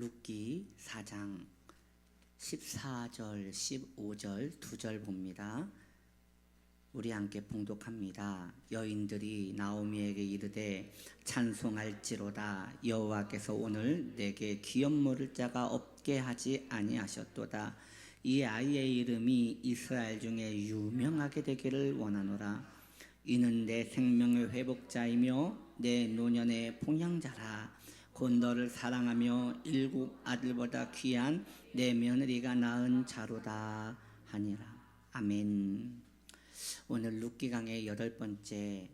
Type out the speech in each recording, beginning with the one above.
룻기 4장 14절 15절 2절 봅니다. 우리 함께 봉독합니다. 여인들이 나오미에게 이르되 찬송할지로다 여호와께서 오늘 내게 기업 물을 자가 없게 하지 아니하셨도다. 이 아이의 이름이 이스라엘 중에 유명하게 되기를 원하노라. 이는 내 생명의 회복자이며 내 노년의 봉양자라. 곧 너를 사랑하며 일곱 아들보다 귀한 내 며느리가 낳은 자로다 하니라. 아멘. 오늘 룻기 강의 8번째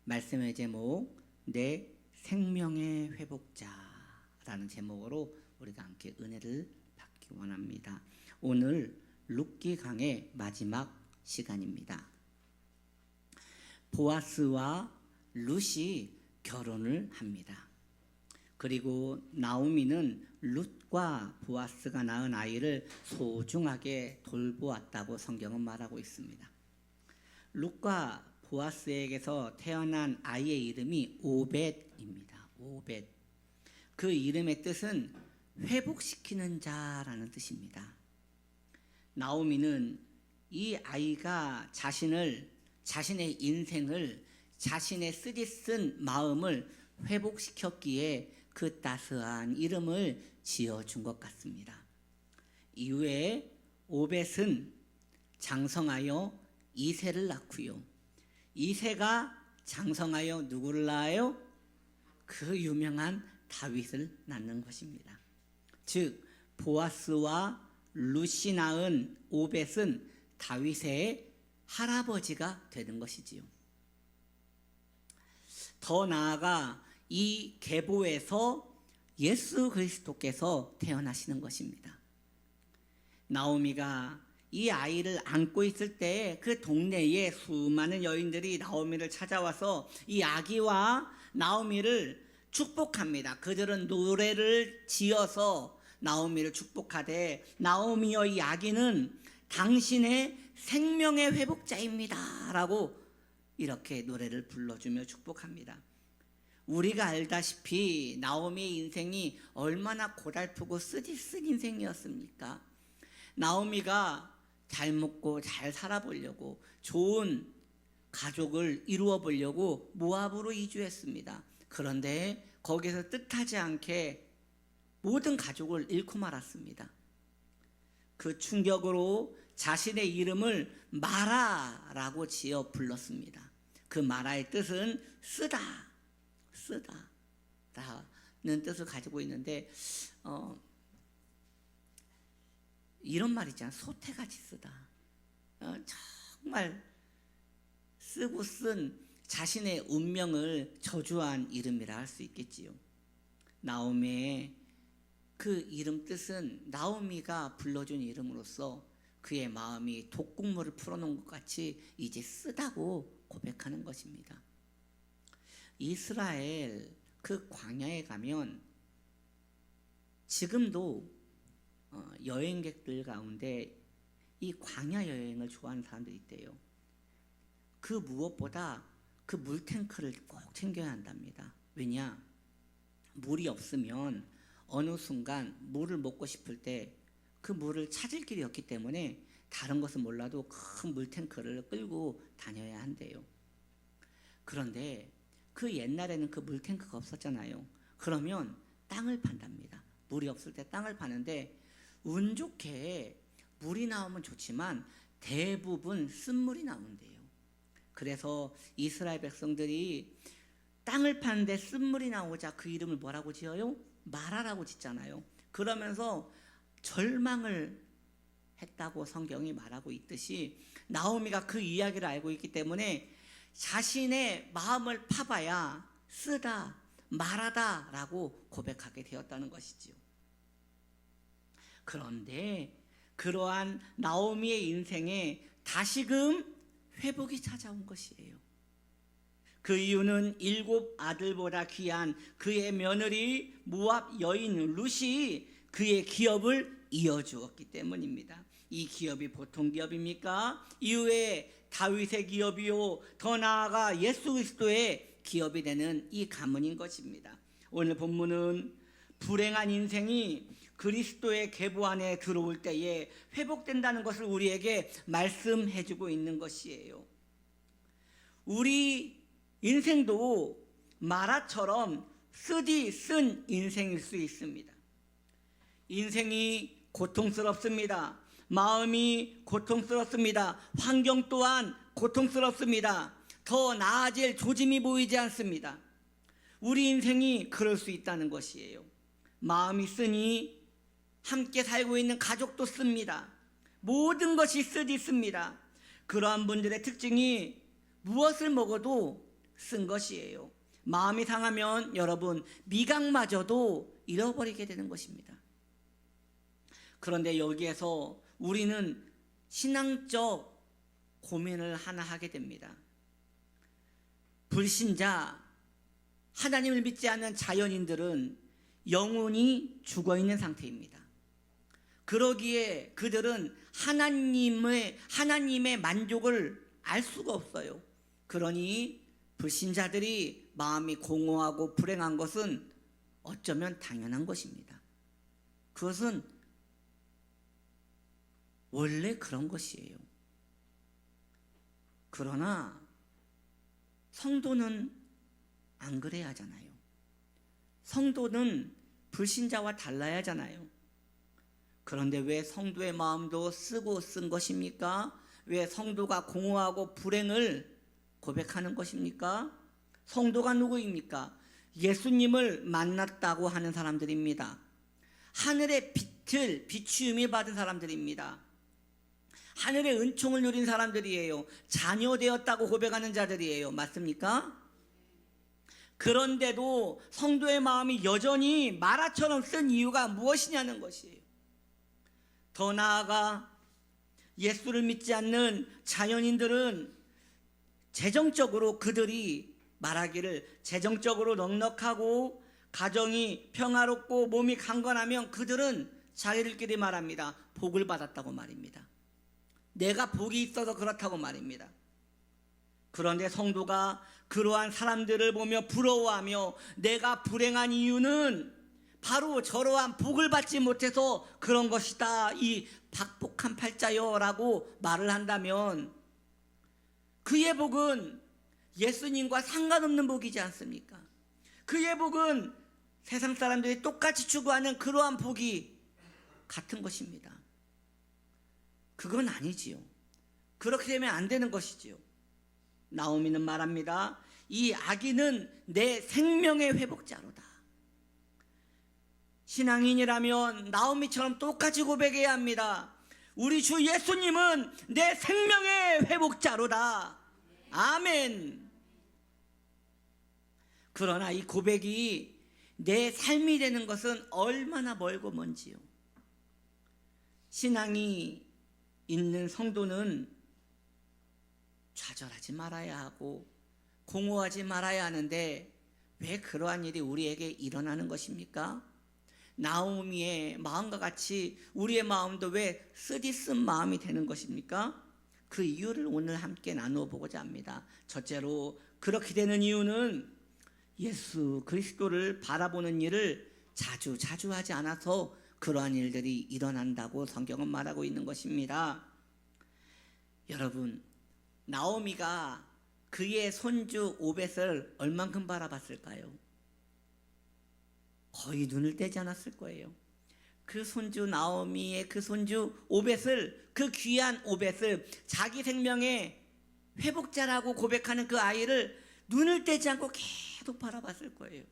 말씀의 제목, 내 생명의 회복자라는 제목으로 우리가 함께 은혜를 받기 원합니다. 오늘 룻기 강의 마지막 시간입니다. 보아스와 룻이 결혼을 합니다. 그리고 나오미는 룻과 보아스가 낳은 아이를 소중하게 돌보았다고 성경은 말하고 있습니다. 룻과 보아스에게서 태어난 아이의 이름이 오벳입니다. 오벳. 그 이름의 뜻은 회복시키는 자라는 뜻입니다. 나오미는 이 아이가 자신의 인생을, 자신의 쓰디쓴 마음을 회복시켰기에 그 따스한 이름을 지어준 것 같습니다. 이후에 오벳은 장성하여 이새를 낳고요. 이새가 장성하여 누구를 낳아요? 그 유명한 다윗을 낳는 것입니다. 즉 보아스와 룻이 낳은 오벳은 다윗의 할아버지가 되는 것이지요. 더 나아가 이 계보에서 예수 그리스도께서 태어나시는 것입니다. 나오미가 이 아이를 안고 있을 때 그 동네에 수많은 여인들이 나오미를 찾아와서 이 아기와 나오미를 축복합니다. 그들은 노래를 지어서 나오미를 축복하되, 나오미여 이 아기는 당신의 생명의 회복자입니다 라고 이렇게 노래를 불러주며 축복합니다. 우리가 알다시피 나오미의 인생이 얼마나 고달프고 쓰디쓴 인생이었습니까? 나오미가 잘 먹고 잘 살아보려고, 좋은 가족을 이루어 보려고 모압으로 이주했습니다. 그런데 거기서 뜻하지 않게 모든 가족을 잃고 말았습니다. 그 충격으로 자신의 이름을 마라라고 지어 불렀습니다. 그 마라의 뜻은 쓰다라는 뜻을 가지고 있는데, 이런 말 있잖아요. 소태같이 쓰다. 정말 쓰고 쓴 자신의 운명을 저주한 이름이라 할 수 있겠지요. 나오미의 그 이름 뜻은 나오미가 불러준 이름으로서 그의 마음이 독국물을 풀어놓은 것 같이 이제 쓰다고 고백하는 것입니다. 이스라엘 그 광야에 가면 지금도 여행객들 가운데 이 광야 여행을 좋아하는 사람들이 있대요. 그 무엇보다 그 물탱크를 꼭 챙겨야 한답니다. 왜냐? 물이 없으면 어느 순간 물을 먹고 싶을 때 그 물을 찾을 길이 없기 때문에 다른 것은 몰라도 큰 물탱크를 끌고 다녀야 한대요. 그런데 그 옛날에는 그 물탱크가 없었잖아요. 그러면 땅을 판답니다. 물이 없을 때 땅을 파는데 운 좋게 물이 나오면 좋지만 대부분 쓴물이 나온대요. 그래서 이스라엘 백성들이 땅을 파는데 쓴물이 나오자 그 이름을 뭐라고 지어요? 마라라고 짓잖아요. 그러면서 절망을 했다고 성경이 말하고 있듯이, 나오미가 그 이야기를 알고 있기 때문에 자신의 마음을 파봐야 쓰다, 말하다 라고 고백하게 되었다는 것이지요. 그런데 그러한 나오미의 인생에 다시금 회복이 찾아온 것이에요. 그 이유는 일곱 아들보다 귀한 그의 며느리 모압 여인 룻이 그의 기업을 이어주었기 때문입니다. 이 기업이 보통 기업입니까? 이후에 다윗의 기업이요, 더 나아가 예수 그리스도의 기업이 되는 이 가문인 것입니다. 오늘 본문은 불행한 인생이 그리스도의 계보 안에 들어올 때에 회복된다는 것을 우리에게 말씀해 주고 있는 것이에요. 우리 인생도 마라처럼 쓴 인생일 수 있습니다. 인생이 고통스럽습니다. 마음이 고통스럽습니다. 환경 또한 고통스럽습니다. 더 나아질 조짐이 보이지 않습니다. 우리 인생이 그럴 수 있다는 것이에요. 마음이 쓰니 함께 살고 있는 가족도 씁니다. 모든 것이 쓰디씁니다. 그러한 분들의 특징이 무엇을 먹어도 쓴 것이에요. 마음이 상하면 여러분 미각마저도 잃어버리게 되는 것입니다. 그런데 여기에서 우리는 신앙적 고민을 하나 하게 됩니다. 불신자, 하나님을 믿지 않는 자연인들은 영혼이 죽어있는 상태입니다. 그러기에 그들은 하나님의 만족을 알 수가 없어요. 그러니 불신자들이 마음이 공허하고 불행한 것은 어쩌면 당연한 것입니다. 그것은 원래 그런 것이에요. 그러나 성도는 안 그래야 하잖아요. 성도는 불신자와 달라야 하잖아요. 그런데 왜 성도의 마음도 쓰고 쓴 것입니까? 왜 성도가 공허하고 불행을 고백하는 것입니까? 성도가 누구입니까? 예수님을 만났다고 하는 사람들입니다. 하늘의 빛을 비추음이 받은 사람들입니다. 하늘의 은총을 누린 사람들이에요. 자녀 되었다고 고백하는 자들이에요. 맞습니까? 그런데도 성도의 마음이 여전히 마라처럼 쓴 이유가 무엇이냐는 것이에요. 더 나아가 예수를 믿지 않는 자연인들은 재정적으로 그들이 말하기를 재정적으로 넉넉하고 가정이 평화롭고 몸이 강건하면 그들은 자기들끼리 말합니다. 복을 받았다고 말입니다. 내가 복이 있어서 그렇다고 말입니다. 그런데 성도가 그러한 사람들을 보며 부러워하며 내가 불행한 이유는 바로 저러한 복을 받지 못해서 그런 것이다. 이 박복한 팔자요 라고 말을 한다면 그의 복은 예수님과 상관없는 복이지 않습니까? 그의 복은 세상 사람들이 똑같이 추구하는 그러한 복이 같은 것입니다. 그건 아니지요. 그렇게 되면 안 되는 것이지요. 나오미는 말합니다. 이 아기는 내 생명의 회복자로다. 신앙인이라면 나오미처럼 똑같이 고백해야 합니다. 우리 주 예수님은 내 생명의 회복자로다. 아멘. 그러나 이 고백이 내 삶이 되는 것은 얼마나 멀고 먼지요. 신앙이 있는 성도는 좌절하지 말아야 하고 공허하지 말아야 하는데 왜 그러한 일이 우리에게 일어나는 것입니까? 나오미의 마음과 같이 우리의 마음도 왜 쓰디쓴 마음이 되는 것입니까? 그 이유를 오늘 함께 나누어 보고자 합니다. 첫째로 그렇게 되는 이유는 예수 그리스도를 바라보는 일을 자주 하지 않아서 그러한 일들이 일어난다고 성경은 말하고 있는 것입니다. 여러분, 나오미가 그의 손주 오벳을 얼만큼 바라봤을까요? 거의 눈을 떼지 않았을 거예요. 그 손주 나오미의 그 손주 오벳을, 그 귀한 오벳을 자기 생명의 회복자라고 고백하는 그 아이를 눈을 떼지 않고 계속 바라봤을 거예요.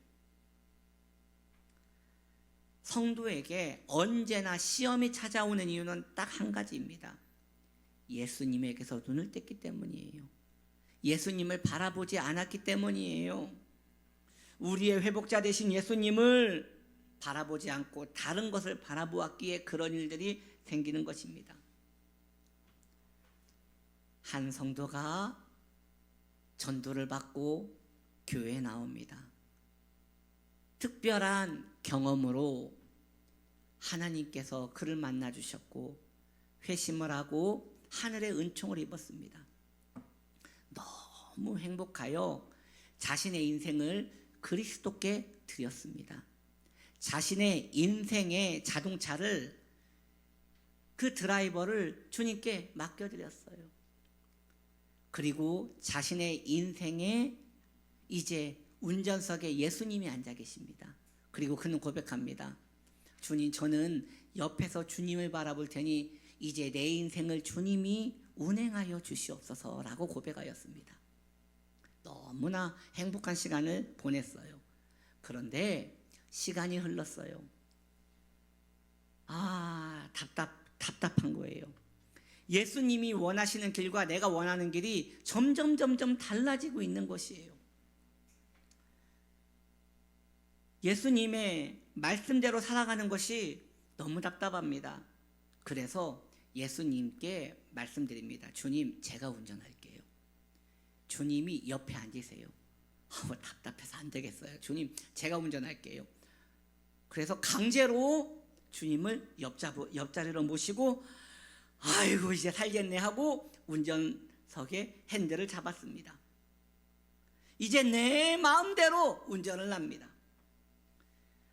성도에게 언제나 시험이 찾아오는 이유는 딱 한 가지입니다. 예수님에게서 눈을 뗐기 때문이에요. 예수님을 바라보지 않았기 때문이에요. 우리의 회복자 되신 예수님을 바라보지 않고 다른 것을 바라보았기에 그런 일들이 생기는 것입니다. 한 성도가 전도를 받고 교회에 나옵니다. 특별한 경험으로 하나님께서 그를 만나 주셨고 회심을 하고 하늘의 은총을 입었습니다. 너무 행복하여 자신의 인생을 그리스도께 드렸습니다. 자신의 인생의 자동차를, 그 드라이버를 주님께 맡겨드렸어요. 그리고 자신의 인생에 이제 운전석에 예수님이 앉아 계십니다. 그리고 그는 고백합니다. 주님, 저는 옆에서 주님을 바라볼 테니 이제 내 인생을 주님이 운행하여 주시옵소서라고 고백하였습니다. 너무나 행복한 시간을 보냈어요. 그런데 시간이 흘렀어요. 답답한 거예요. 예수님이 원하시는 길과 내가 원하는 길이 점점 달라지고 있는 것이에요. 예수님의 말씀대로 살아가는 것이 너무 답답합니다. 그래서 예수님께 말씀드립니다. 주님, 제가 운전할게요. 주님이 옆에 앉으세요. 답답해서 안 되겠어요. 주님, 제가 운전할게요. 그래서 강제로 주님을 옆자리로 모시고 아이고 이제 살겠네 하고 운전석에 핸들을 잡았습니다. 이제 내 마음대로 운전을 합니다.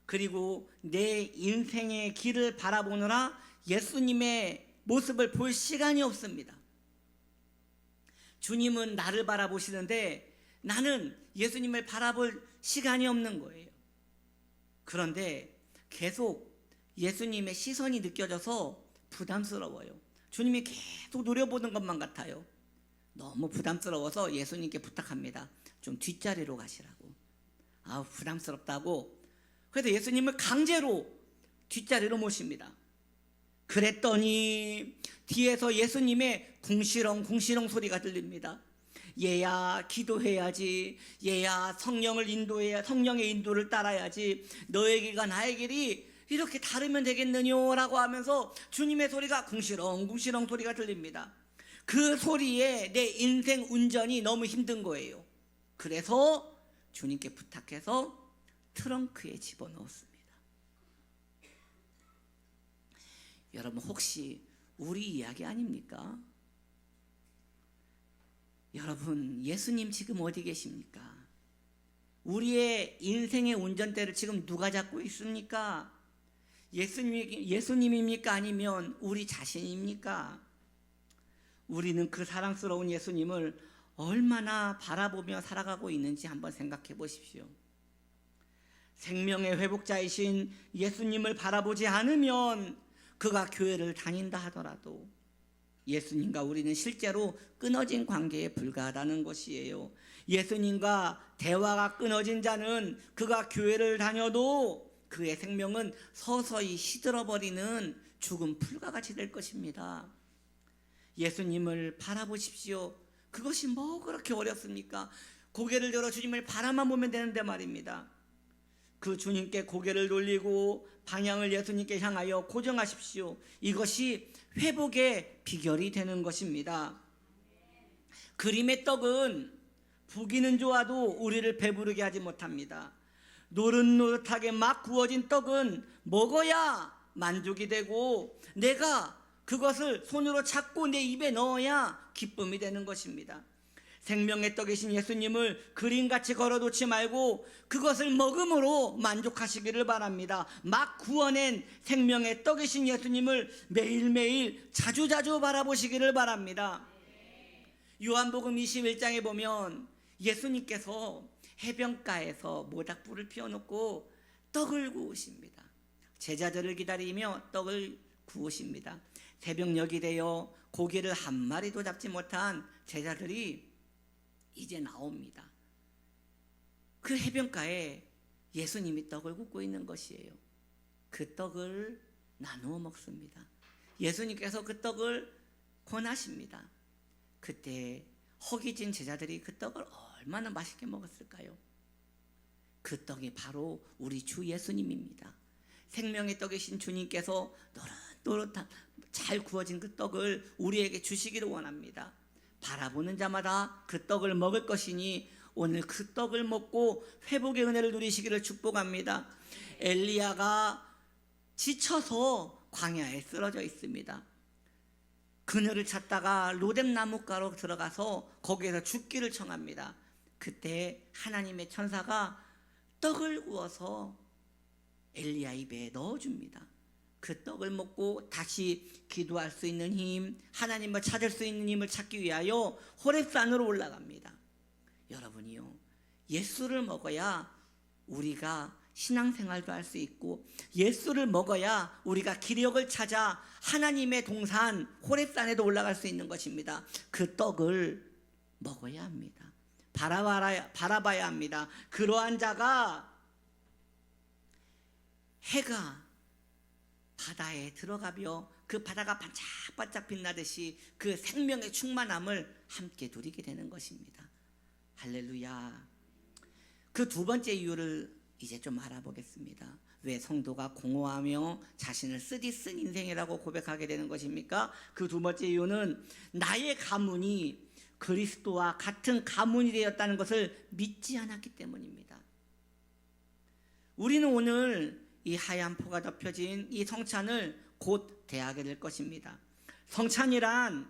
그리고 내 인생의 길을 바라보느라 예수님의 모습을 볼 시간이 없습니다. 주님은 나를 바라보시는데 나는 예수님을 바라볼 시간이 없는 거예요. 그런데 계속 예수님의 시선이 느껴져서 부담스러워요. 주님이 계속 노려보는 것만 같아요. 너무 부담스러워서 예수님께 부탁합니다. 좀 뒷자리로 가시라고. 부담스럽다고. 그래서 예수님을 강제로 뒷자리로 모십니다. 그랬더니 뒤에서 예수님의 궁시렁 소리가 들립니다. 얘야, 기도해야지. 얘야, 성령을 인도해야, 성령의 인도를 따라야지. 너의 길과 나의 길이 이렇게 다르면 되겠느냐라고 하면서 주님의 소리가 궁시렁 소리가 들립니다. 그 소리에 내 인생 운전이 너무 힘든 거예요. 그래서 주님께 부탁해서 트렁크에 집어넣었습니다. 여러분, 혹시 우리 이야기 아닙니까? 여러분, 예수님 지금 어디 계십니까? 우리의 인생의 운전대를 지금 누가 잡고 있습니까? 예수님입니까? 아니면 우리 자신입니까? 우리는 그 사랑스러운 예수님을 얼마나 바라보며 살아가고 있는지 한번 생각해 보십시오. 생명의 회복자이신 예수님을 바라보지 않으면 그가 교회를 다닌다 하더라도 예수님과 우리는 실제로 끊어진 관계에 불과하다는 것이에요. 예수님과 대화가 끊어진 자는 그가 교회를 다녀도 그의 생명은 서서히 시들어버리는 죽은 풀과 같이 될 것입니다. 예수님을 바라보십시오. 그것이 뭐 그렇게 어렵습니까? 고개를 들어 주님을 바라만 보면 되는데 말입니다. 그 주님께 고개를 돌리고 방향을 예수님께 향하여 고정하십시오. 이것이 회복의 비결이 되는 것입니다. 그림의 떡은 보기는 좋아도 우리를 배부르게 하지 못합니다. 노릇노릇하게 막 구워진 떡은 먹어야 만족이 되고 내가 그것을 손으로 잡고 내 입에 넣어야 기쁨이 되는 것입니다. 생명의 떡이신 예수님을 그림같이 걸어놓지 말고 그것을 먹음으로 만족하시기를 바랍니다. 막 구워낸 생명의 떡이신 예수님을 매일매일 자주자주 바라보시기를 바랍니다. 요한복음 21장에 보면 예수님께서 해변가에서 모닥불을 피워놓고 떡을 구우십니다. 제자들을 기다리며 떡을 구우십니다. 새벽녘이 되어 고기를 한 마리도 잡지 못한 제자들이 이제 나옵니다. 그 해변가에 예수님이 떡을 굽고 있는 것이에요. 그 떡을 나누어 먹습니다. 예수님께서 그 떡을 권하십니다. 그때 허기진 제자들이 그 떡을 얼마나 맛있게 먹었을까요? 그 떡이 바로 우리 주 예수님입니다. 생명의 떡이신 주님께서 노릇노릇한 잘 구워진 그 떡을 우리에게 주시기를 원합니다. 바라보는 자마다 그 떡을 먹을 것이니 오늘 그 떡을 먹고 회복의 은혜를 누리시기를 축복합니다. 엘리야가 지쳐서 광야에 쓰러져 있습니다. 그늘을 찾다가 로뎀 나무가로 들어가서 거기에서 죽기를 청합니다. 그때 하나님의 천사가 떡을 구워서 엘리야 입에 넣어줍니다. 그 떡을 먹고 다시 기도할 수 있는 힘, 하나님을 찾을 수 있는 힘을 찾기 위하여 호렙산으로 올라갑니다. 여러분이요, 예수를 먹어야 우리가 신앙생활도 할 수 있고, 예수를 먹어야 우리가 기력을 찾아 하나님의 동산 호렙산에도 올라갈 수 있는 것입니다. 그 떡을 먹어야 합니다. 바라봐야 합니다. 그러한 자가 해가 바다에 들어가며 그 바다가 반짝반짝 빛나듯이 그 생명의 충만함을 함께 누리게 되는 것입니다. 할렐루야. 그 두 번째 이유를 이제 좀 알아보겠습니다. 왜 성도가 공허하며 자신을 쓰디쓴 인생이라고 고백하게 되는 것입니까? 그 두 번째 이유는 나의 가문이 그리스도와 같은 가문이 되었다는 것을 믿지 않았기 때문입니다. 우리는 오늘 이 하얀 포가 덮여진 이 성찬을 곧 대하게 될 것입니다. 성찬이란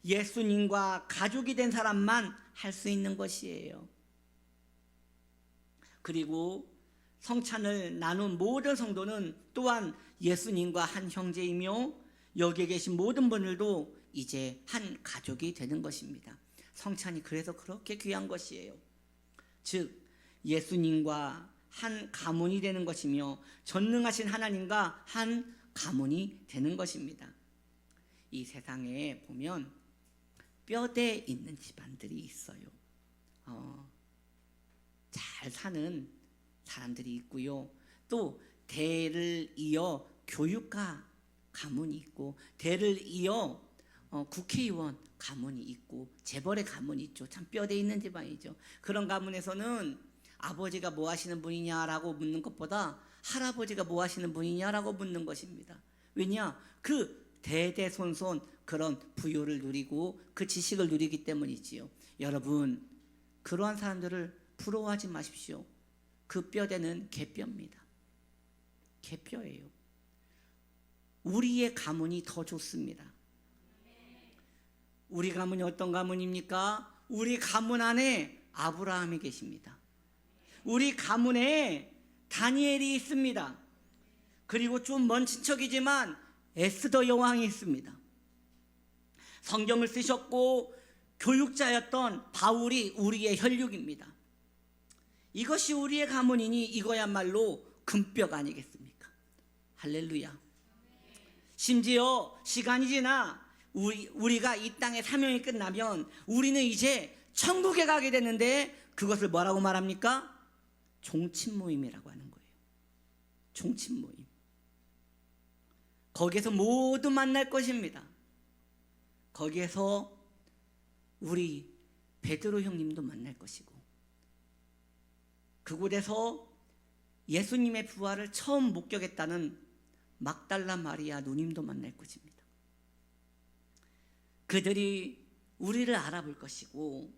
예수님과 가족이 된 사람만 할 수 있는 것이에요. 그리고 성찬을 나눈 모든 성도는 또한 예수님과 한 형제이며 여기에 계신 모든 분들도 이제 한 가족이 되는 것입니다. 성찬이 그래서 그렇게 귀한 것이에요. 즉 예수님과 한 가문이 되는 것이며 전능하신 하나님과 한 가문이 되는 것입니다. 이 세상에 보면 뼈대 있는 집안들이 있어요. 잘 사는 사람들이 있고요. 또 대를 이어 교육가 가문이 있고, 대를 이어 국회의원 가문이 있고, 재벌의 가문이 있죠. 참 뼈대 있는 집안이죠. 그런 가문에서는 아버지가 뭐 하시는 분이냐라고 묻는 것보다 할아버지가 뭐 하시는 분이냐라고 묻는 것입니다. 왜냐? 그 대대손손 그런 부요를 누리고 그 지식을 누리기 때문이지요. 여러분, 그러한 사람들을 부러워하지 마십시오. 그 뼈대는 개뼈입니다. 개뼈예요. 우리의 가문이 더 좋습니다. 우리 가문이 어떤 가문입니까? 우리 가문 안에 아브라함이 계십니다. 우리 가문에 다니엘이 있습니다. 그리고 좀 먼 친척이지만 에스더 여왕이 있습니다. 성경을 쓰셨고 교육자였던 바울이 우리의 혈육입니다. 이것이 우리의 가문이니 이거야말로 금뼈가 아니겠습니까? 할렐루야. 심지어 시간이 지나 우리가 이 땅의 사명이 끝나면 우리는 이제 천국에 가게 되는데 그것을 뭐라고 말합니까? 종친 모임이라고 하는 거예요. 종친 모임. 거기에서 모두 만날 것입니다. 거기에서 우리 베드로 형님도 만날 것이고, 그곳에서 예수님의 부활을 처음 목격했다는 막달라 마리아 누님도 만날 것입니다. 그들이 우리를 알아볼 것이고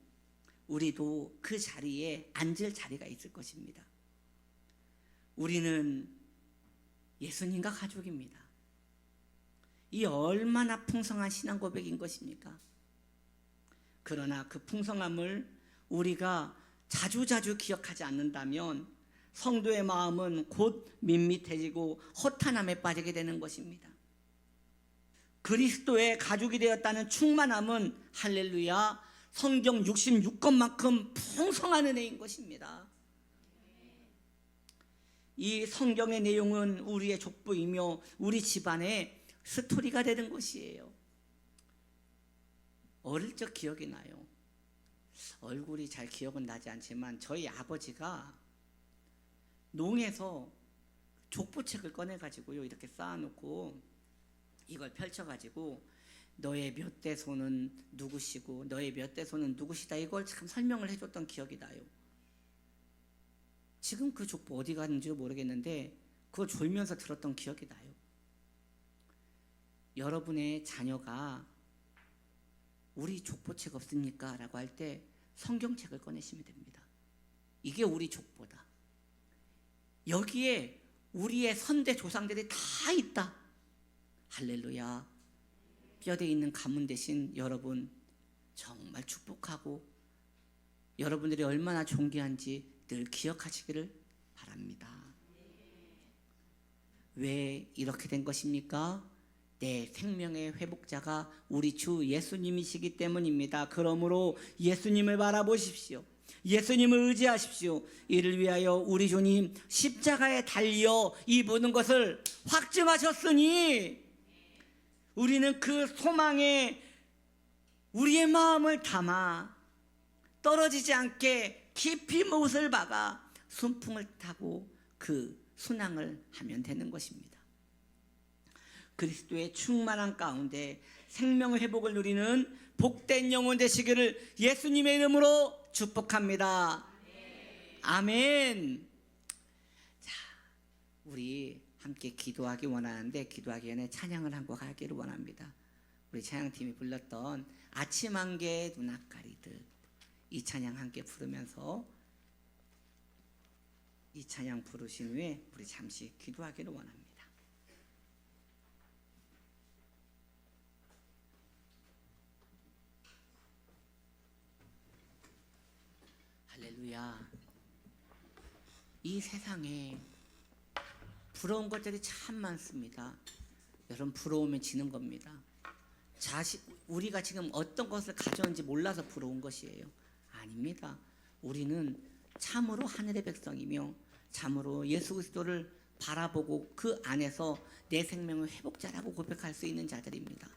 우리도 그 자리에 앉을 자리가 있을 것입니다. 우리는 예수님과 가족입니다. 이 얼마나 풍성한 신앙 고백인 것입니까? 그러나 그 풍성함을 우리가 자주자주 기억하지 않는다면 성도의 마음은 곧 밋밋해지고 허탄함에 빠지게 되는 것입니다. 그리스도의 가족이 되었다는 충만함은 할렐루야 성경 66권만큼 풍성한 은혜인 것입니다. 이 성경의 내용은 우리의 족보이며 우리 집안의 스토리가 되는 것이에요. 어릴 적 기억이 나요. 얼굴이 잘 기억은 나지 않지만 저희 아버지가 농에서 족보책을 꺼내가지고요 이렇게 쌓아놓고 이걸 펼쳐가지고 너의 몇 대손은 누구시고 너의 몇 대손은 누구시다 이걸 참 설명을 해줬던 기억이 나요. 지금 그 족보 어디 갔는지 모르겠는데 그걸 졸면서 들었던 기억이 나요. 여러분의 자녀가 우리 족보책 없습니까? 라고 할 때 성경책을 꺼내시면 됩니다. 이게 우리 족보다. 여기에 우리의 선대 조상들이 다 있다. 할렐루야. 뼈대 있는 가문 되신 여러분 정말 축복하고 여러분들이 얼마나 존귀한지 늘 기억하시기를 바랍니다. 왜 이렇게 된 것입니까? 내 생명의 회복자가 우리 주 예수님이시기 때문입니다. 그러므로 예수님을 바라보십시오. 예수님을 의지하십시오. 이를 위하여 우리 주님 십자가에 달려 이 모든 것을 확증하셨으니 우리는 그 소망에 우리의 마음을 담아 떨어지지 않게 깊이 못을 박아 순풍을 타고 그 순항을 하면 되는 것입니다. 그리스도의 충만한 가운데 생명 회복을 누리는 복된 영혼 되시기를 예수님의 이름으로 축복합니다. 아멘. 자, 우리 함께 기도하기 원하는데 기도하기 전에 찬양을 한 곡 하기를 원합니다. 우리 찬양팀이 불렀던 아침 안개의 눈앞 가리듯 이 찬양 함께 부르면서 이 찬양 부르신 후에 우리 잠시 기도하기를 원합니다. 할렐루야. 이 세상에 부러운 것들이 참 많습니다. 여러분, 부러우면 지는 겁니다. 우리가 지금 어떤 것을 가져온지 몰라서 부러운 것이에요. 아닙니다. 우리는 참으로 하늘의 백성이며 참으로 예수 그리스도를 바라보고 그 안에서 내 생명의 회복자라고 고백할 수 있는 자들입니다.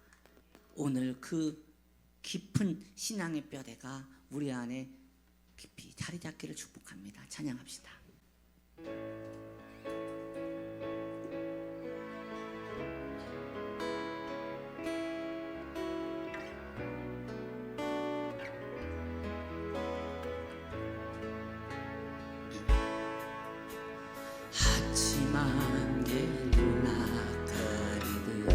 오늘 그 깊은 신앙의 뼈대가 우리 안에 깊이 자리 잡기를 축복합니다. 찬양합시다. 아침 안개 눈앞 가리듯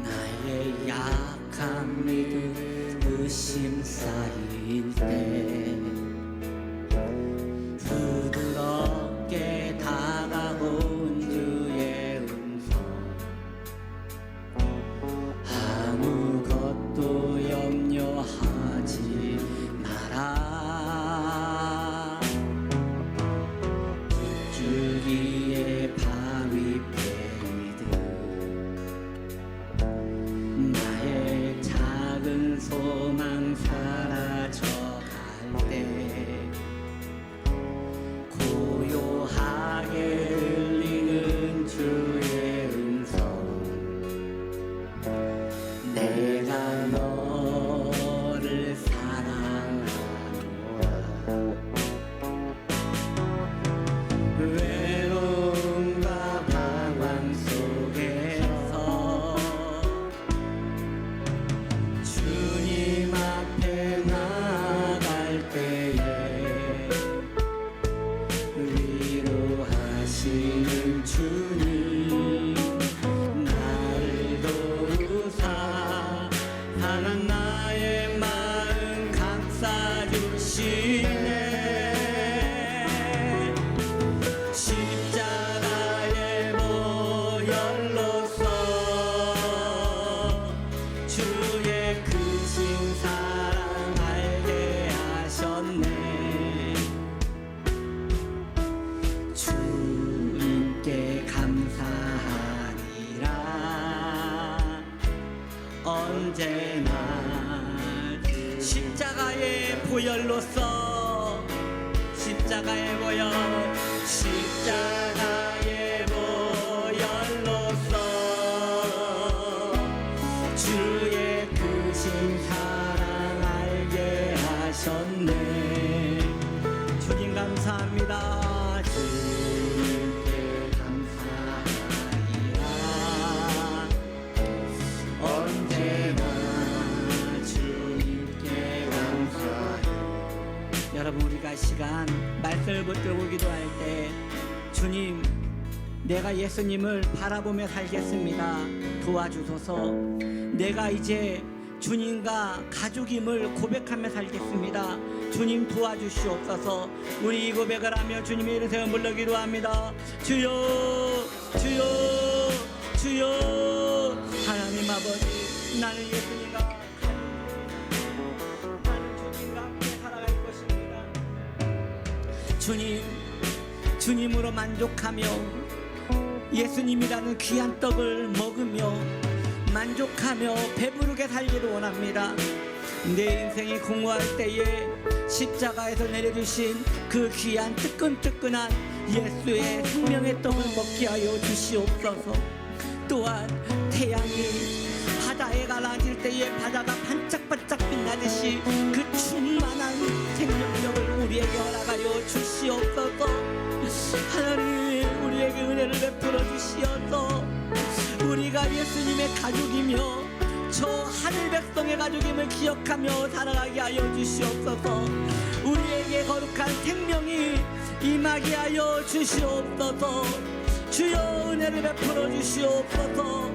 나의 약한 믿음 의심 쌓일 때 부드럽게 다가온 주의 음성 아무것도 염려하지 마라 주위의 바위 패이듯 나의 작은 소망 사라져갈 때 고요하게 들리는 주의 음성 내가 너를 사랑하노라 외로움과 방황 속에서 주님 앞에 나갈 때에 위로하시는 주님 나를 도우사 하나 나의 마음 감싸주시네 십자가의 보혈로서 주의 크신 사랑 알게 하셨네 주님께 감사하리라 언제나 십자가의 보혈로서 십자가의 보혈 십자가의 보혈로서 주의 크신 사랑 알게 하셨네 주님 감사합니다 주님께 감사하리라 언제나 주님께 감사해 여러분 우리가 시간 말씀을 붙들고 기도할 때 주님 내가 예수님을 바라보며 살겠습니다 도와주소서 내가 이제 주님과 가족임을 고백하며 살겠습니다 주님 도와주시옵소서 우리 이 고백을 하며 주님의 이름 세워 불러 기도합니다 주여 주여 주여 하나님 아버지 나는 예수님과 나는 주님과 함께 살아갈 것입니다 주님 주님으로 만족하며 예수님이라는 귀한 떡을 먹으며 만족하며 배부르게 살기를 원합니다. 내 인생이 공허할 때에 십자가에서 내려주신 그 귀한 뜨끈뜨끈한 예수의 생명의 떡을 먹게 하여 주시옵소서. 또한 태양이 바다에 가라앉을 때에 바다가 반짝반짝 빛나듯이 그 충만한 생명력을 우리에게 허락하여 주시옵소서. 하나님, 우리에게 은혜를 베풀어 주시어서 우리가 예수님의 가족이며 저 하늘 백성의 가족임을 기억하며 살아가게 하여 주시옵소서. 우리에게 거룩한 생명이 임하게 하여 주시옵소서. 주여, 은혜를 베풀어 주시옵소서.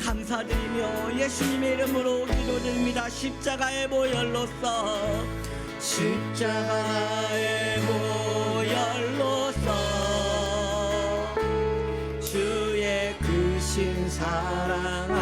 감사드리며 예수님의 이름으로 기도드립니다. 십자가의 보혈로서, 십자가의 보혈로서 주의 크신 사랑